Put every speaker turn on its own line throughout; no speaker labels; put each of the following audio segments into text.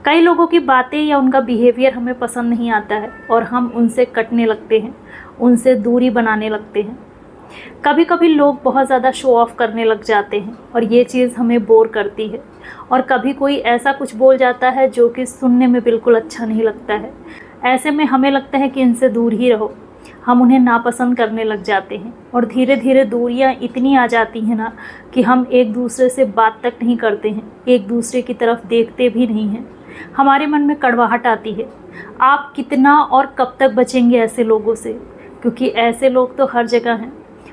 कई लोगों की बातें या उनका बिहेवियर हमें पसंद नहीं आता है और हम उनसे कटने लगते हैं, उनसे दूरी बनाने लगते हैं। कभी कभी लोग बहुत ज़्यादा शो ऑफ करने लग जाते हैं और ये चीज़ हमें बोर करती है। और कभी कोई ऐसा कुछ बोल जाता है जो कि सुनने में बिल्कुल अच्छा नहीं लगता है। ऐसे में हमें लगता है कि इनसे दूर ही रहो। हम उन्हें नापसंद करने लग जाते हैं और धीरे धीरे दूरियां इतनी आ जाती हैं ना कि हम एक दूसरे से बात तक नहीं करते हैं, एक दूसरे की तरफ देखते भी नहीं हैं। हमारे मन में कड़वाहट आती है। आप कितना और कब तक बचेंगे ऐसे लोगों से, क्योंकि ऐसे लोग तो हर जगह हैं,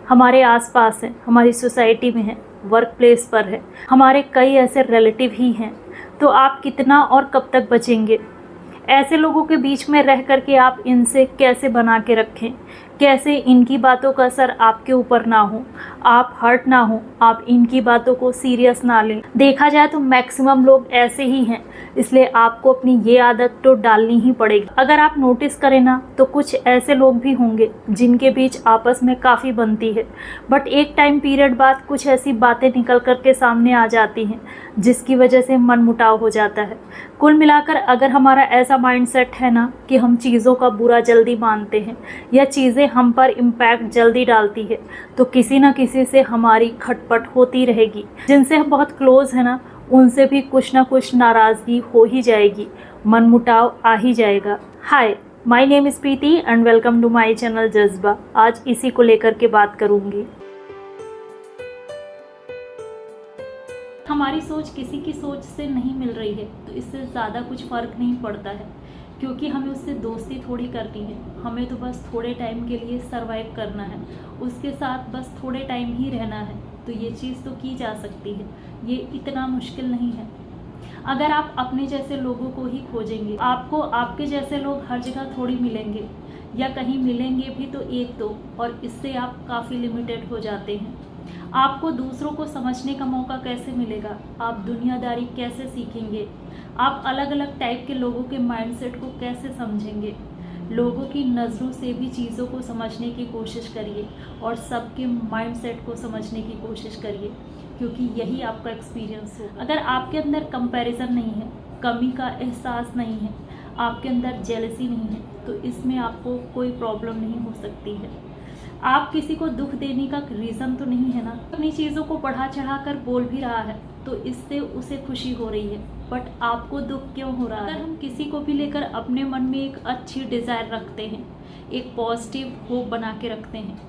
हमारे आसपास हैं, हमारी सोसाइटी में हैं, वर्क प्लेस पर है, हमारे कई ऐसे रिलेटिव ही हैं। तो आप कितना और कब तक बचेंगे? ऐसे लोगों के बीच में रह कर के आप इनसे कैसे बना के रखें, कैसे इनकी बातों का असर आपके ऊपर ना हो, आप हर्ट ना हो, आप इनकी बातों को सीरियस ना लें। देखा जाए तो मैक्सिमम लोग ऐसे ही हैं, इसलिए आपको अपनी ये आदत तो डालनी ही पड़ेगी। अगर आप नोटिस करें ना तो कुछ ऐसे लोग भी होंगे जिनके बीच आपस में काफ़ी बनती है, बट एक टाइम पीरियड बाद कुछ ऐसी बातें निकल कर के सामने आ जाती हैं जिसकी वजह से मनमुटाव हो जाता है। कुल मिलाकर अगर हमारा ऐसा माइंडसेट है ना कि हम चीज़ों का बुरा जल्दी मानते हैं या चीज़ें हम पर इम्पैक्ट जल्दी डालती है, तो किसी न किसी से हमारी खटपट होती रहेगी। जिनसे हम बहुत क्लोज है ना उनसे भी कुछ ना कुछ नाराज़गी हो ही जाएगी, मनमुटाव आ ही जाएगा। Hi, my name is Preeti and welcome to my channel Jazba. आज इसी को लेकर के बात करूँगी। हमारी सोच किसी की सोच से नहीं मिल रही है तो इससे ज़्यादा कुछ फ़र्क नहीं पड़ता है, क्योंकि हमें उससे दोस्ती थोड़ी करनी है। हमें तो बस थोड़े टाइम के लिए सरवाइव करना है, उसके साथ बस थोड़े टाइम ही रहना है। तो ये चीज़ तो की जा सकती है, ये इतना मुश्किल नहीं है। अगर आप अपने जैसे लोगों को ही खोजेंगे, आपको आपके जैसे लोग हर जगह थोड़ी मिलेंगे, या कहीं मिलेंगे भी तो एक दो, और इससे आप काफ़ी लिमिटेड हो जाते हैं। आपको दूसरों को समझने का मौका कैसे मिलेगा? आप दुनियादारी कैसे सीखेंगे? आप अलग अलग टाइप के लोगों के माइंडसेट को कैसे समझेंगे? लोगों की नज़रों से भी चीज़ों को समझने की कोशिश करिए और सबके माइंडसेट को समझने की कोशिश करिए, क्योंकि यही आपका एक्सपीरियंस होगा। अगर आपके अंदर कंपैरिजन नहीं है, कमी का एहसास नहीं है, आपके अंदर जेलसी नहीं है, तो इसमें आपको कोई प्रॉब्लम नहीं हो सकती है। आप किसी को दुख देने का रीज़न तो नहीं है ना। अपनी चीज़ों को बढ़ा चढ़ा कर बोल भी रहा है तो इससे उसे खुशी हो रही है, बट आपको दुख क्यों हो रहा है? अगर हम किसी को भी लेकर अपने मन में एक अच्छी डिज़ायर रखते हैं, एक पॉजिटिव होप बना के रखते हैं,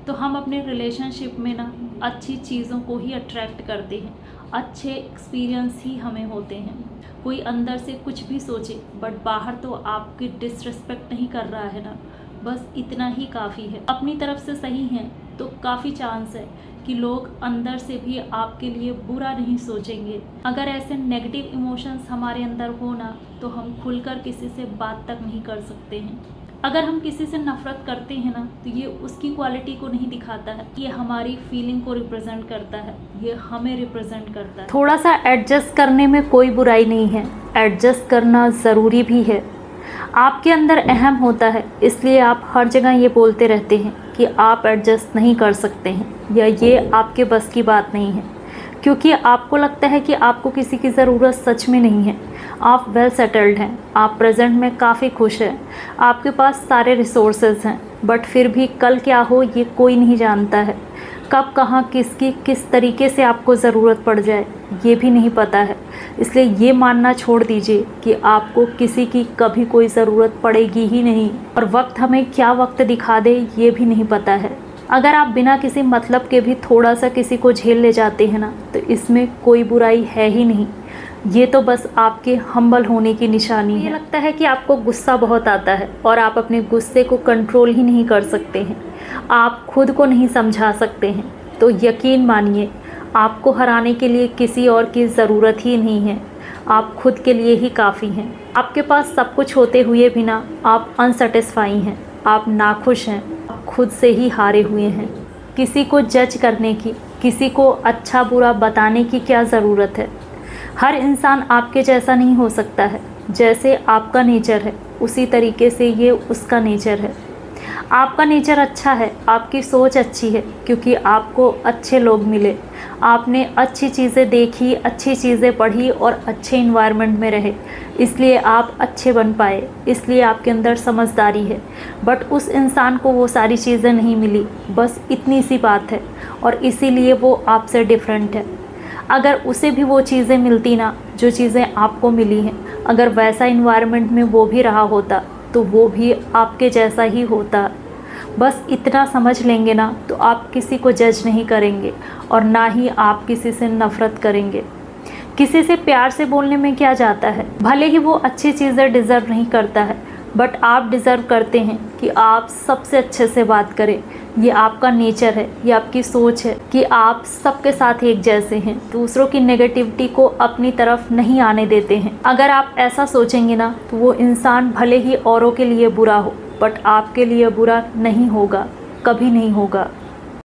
तो हम अपने रिलेशनशिप में ना अच्छी चीज़ों को ही अट्रैक्ट करते हैं, अच्छे एक्सपीरियंस ही हमें होते हैं। कोई अंदर से कुछ भी सोचे बट बाहर तो आपकी डिसरिस्पेक्ट नहीं कर रहा है ना, बस इतना ही काफ़ी है। अपनी तरफ से सही हैं तो काफ़ी चांस है कि लोग अंदर से भी आपके लिए बुरा नहीं सोचेंगे। अगर ऐसे नेगेटिव इमोशंस हमारे अंदर हो ना तो हम खुलकर किसी से बात तक नहीं कर सकते हैं। अगर हम किसी से नफरत करते हैं ना तो ये उसकी क्वालिटी को नहीं दिखाता है, ये हमारी फीलिंग को रिप्रेजेंट करता है, ये हमें रिप्रेजेंट करता है। थोड़ा सा एडजस्ट करने में कोई बुराई नहीं है, एडजस्ट करना ज़रूरी भी है। आपके अंदर अहम होता है, इसलिए आप हर जगह ये बोलते रहते हैं कि आप एडजस्ट नहीं कर सकते हैं या ये आपके बस की बात नहीं है, क्योंकि आपको लगता है कि आपको किसी की ज़रूरत सच में नहीं है। आप वेल सेटल्ड हैं, आप प्रेजेंट में काफ़ी खुश हैं, आपके पास सारे रिसोर्सेज हैं, बट फिर भी कल क्या हो ये कोई नहीं जानता है। कब कहाँ किसकी किस तरीके से आपको ज़रूरत पड़ जाए ये भी नहीं पता है। इसलिए ये मानना छोड़ दीजिए कि आपको किसी की कभी कोई ज़रूरत पड़ेगी ही नहीं, और वक्त हमें क्या वक्त दिखा दे ये भी नहीं पता है। अगर आप बिना किसी मतलब के भी थोड़ा सा किसी को झेल ले जाते हैं ना तो इसमें कोई बुराई है ही नहीं, ये तो बस आपके हम्बल होने की निशानी है। ये लगता है कि आपको गुस्सा बहुत आता है और आप अपने गुस्से को कंट्रोल ही नहीं कर सकते हैं, आप खुद को नहीं समझा सकते हैं, तो यकीन मानिए आपको हराने के लिए किसी और की ज़रूरत ही नहीं है। आप खुद के लिए ही काफ़ी हैं। आपके पास सब कुछ होते हुए भी ना आप अनसेटिस्फाई हैं, आप नाखुश हैं, आप खुद से ही हारे हुए हैं। किसी को जज करने की, किसी को अच्छा बुरा बताने की क्या ज़रूरत है? हर इंसान आपके जैसा नहीं हो सकता है। जैसे आपका नेचर है उसी तरीके से ये उसका नेचर है। आपका नेचर अच्छा है, आपकी सोच अच्छी है, क्योंकि आपको अच्छे लोग मिले, आपने अच्छी चीज़ें देखी, अच्छी चीज़ें पढ़ी और अच्छे इन्वायरमेंट में रहे, इसलिए आप अच्छे बन पाए, इसलिए आपके अंदर समझदारी है। बट उस इंसान को वो सारी चीज़ें नहीं मिली, बस इतनी सी बात है, और इसीलिए वो आपसे डिफरेंट है। अगर उसे भी वो चीज़ें मिलती ना जो चीज़ें आपको मिली हैं, अगर वैसा इन्वायरमेंट में वो भी रहा होता तो वो भी आपके जैसा ही होता। बस इतना समझ लेंगे ना तो आप किसी को जज नहीं करेंगे और ना ही आप किसी से नफ़रत करेंगे। किसी से प्यार से बोलने में क्या जाता है, भले ही वो अच्छी चीज़ें डिज़र्व नहीं करता है, बट आप डिज़र्व करते हैं कि आप सबसे अच्छे से बात करें। ये आपका नेचर है, ये आपकी सोच है कि आप सबके साथ एक जैसे हैं, दूसरों की नेगेटिविटी को अपनी तरफ नहीं आने देते हैं। अगर आप ऐसा सोचेंगे ना तो वो इंसान भले ही औरों के लिए बुरा हो, बट आपके लिए बुरा नहीं होगा, कभी नहीं होगा।